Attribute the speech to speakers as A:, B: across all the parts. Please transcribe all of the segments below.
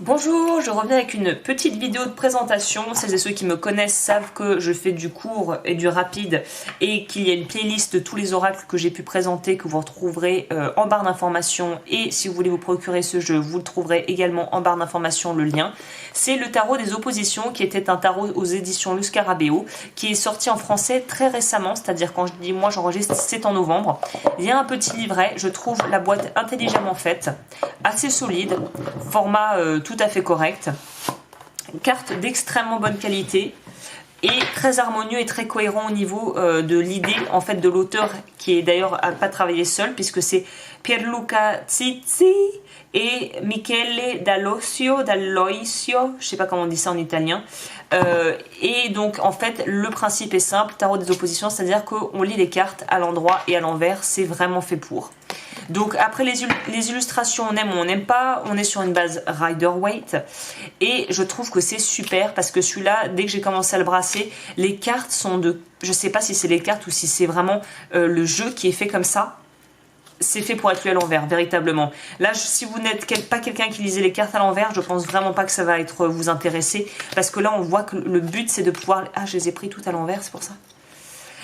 A: Bonjour, je reviens avec une petite vidéo de présentation. Celles et ceux qui me connaissent savent que je fais du court et du rapide et qu'il y a une playlist de tous les oracles que j'ai pu présenter que vous retrouverez en barre d'informations, et si vous voulez vous procurer ce jeu, vous le trouverez également en barre d'informations, le lien. C'est le tarot des oppositions qui était un tarot aux éditions Le Scarabeo qui est sorti en français très récemment, c'est-à-dire quand je dis moi j'enregistre, c'est en novembre. Il y a un petit livret, je trouve la boîte intelligemment faite, assez solide, format tout à fait correct, carte d'extrêmement bonne qualité et très harmonieux et très cohérent au niveau de l'idée en fait de l'auteur, qui est d'ailleurs pas travaillé seul puisque c'est Pierluca Zizi et Michele D'Aloisio, je sais pas comment on dit ça en italien. Et donc en fait le principe est simple, tarot des oppositions, c'est-à-dire qu'on lit les cartes à l'endroit et à l'envers, c'est vraiment fait pour. Donc après les illustrations, on aime ou on n'aime pas, on est sur une base Rider-Waite et je trouve que c'est super parce que celui-là, dès que j'ai commencé à le brasser, les cartes sont de, je sais pas si c'est les cartes ou si c'est vraiment le jeu qui est fait comme ça. C'est fait pour être lu à l'envers, véritablement. Là, si vous n'êtes pas quelqu'un qui lisait les cartes à l'envers, je pense vraiment pas que ça va vous intéresser, parce que là, on voit que le but, c'est de pouvoir... Ah, je les ai pris tout à l'envers, c'est pour ça.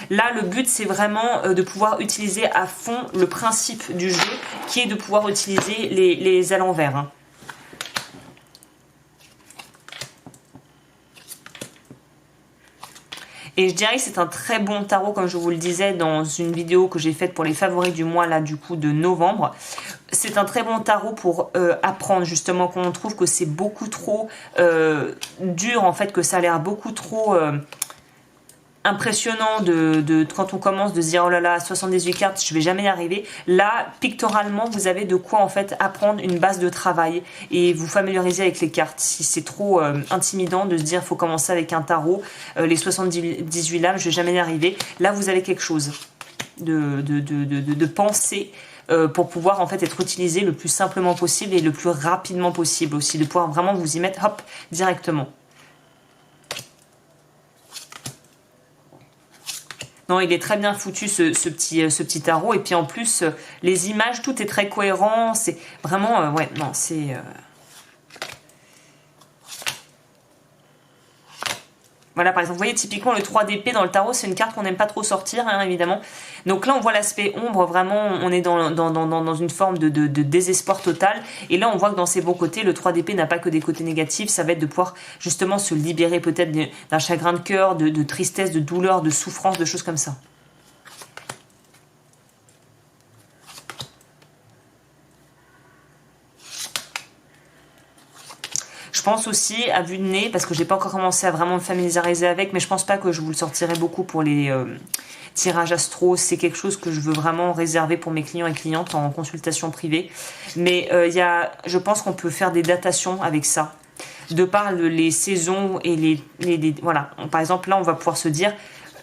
A: Là, le but, c'est vraiment de pouvoir utiliser à fond le principe du jeu, qui est de pouvoir utiliser les à l'envers. Hein. Et je dirais que c'est un très bon tarot, comme je vous le disais dans une vidéo que j'ai faite pour les favoris du mois, là, du coup, de novembre. C'est un très bon tarot pour apprendre, justement, quand on trouve que c'est beaucoup trop dur, en fait, que ça a l'air beaucoup trop... impressionnant quand on commence de se dire oh là là, 78 cartes, je vais jamais y arriver. Là, pictoralement, vous avez de quoi en fait apprendre une base de travail et vous familiariser avec les cartes. Si c'est trop intimidant de se dire faut commencer avec un tarot, les 78 lames, je vais jamais y arriver. Là, vous avez quelque chose de pensée pour pouvoir en fait être utilisé le plus simplement possible et le plus rapidement possible aussi, de pouvoir vraiment vous y mettre hop directement. Non, il est très bien foutu ce petit tarot. Et puis en plus, les images, tout est très cohérent. C'est vraiment... ouais, non, c'est... Voilà, par exemple, vous voyez, typiquement, le 3 d'épée dans le tarot, c'est une carte qu'on n'aime pas trop sortir, hein, évidemment. Donc là, on voit l'aspect ombre, vraiment, on est dans une forme de désespoir total. Et là, on voit que dans ses bons côtés, le 3 d'épée n'a pas que des côtés négatifs. Ça va être de pouvoir, justement, se libérer peut-être d'un chagrin de cœur, de tristesse, de douleur, de souffrance, de choses comme ça. Je pense aussi à vue de nez, parce que j'ai pas encore commencé à vraiment me familiariser avec, mais je pense pas que je vous le sortirai beaucoup pour les tirages astro. C'est quelque chose que je veux vraiment réserver pour mes clients et clientes en consultation privée. Mais je pense qu'on peut faire des datations avec ça, de par les saisons et voilà. Par exemple, là, on va pouvoir se dire,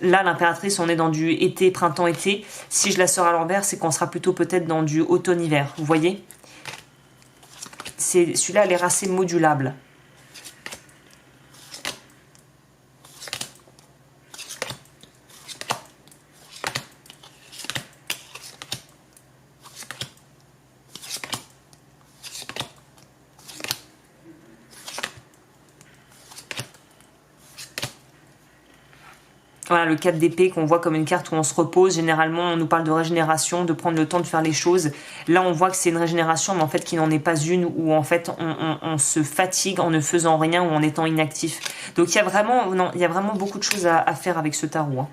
A: là, l'impératrice, on est dans du été, printemps, été. Si je la sors à l'envers, c'est qu'on sera plutôt peut-être dans du automne-hiver. Vous voyez ? Celui-là, elle est assez modulable. Voilà, le 4 d'épée qu'on voit comme une carte où on se repose. Généralement, on nous parle de régénération, de prendre le temps de faire les choses. Là, on voit que c'est une régénération, mais en fait, qui n'en est pas une, où en fait, on se fatigue en ne faisant rien ou en étant inactif. Donc, il y a vraiment beaucoup de choses à faire avec ce tarot. Hein.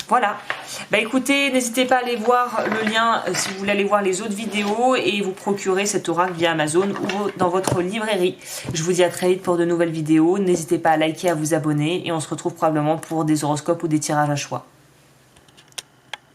A: Voilà. Bah écoutez, n'hésitez pas à aller voir le lien si vous voulez aller voir les autres vidéos et vous procurer cet oracle via Amazon ou dans votre librairie. Je vous dis à très vite pour de nouvelles vidéos. N'hésitez pas à liker, à vous abonner et on se retrouve probablement pour des horoscopes ou des tirages à choix.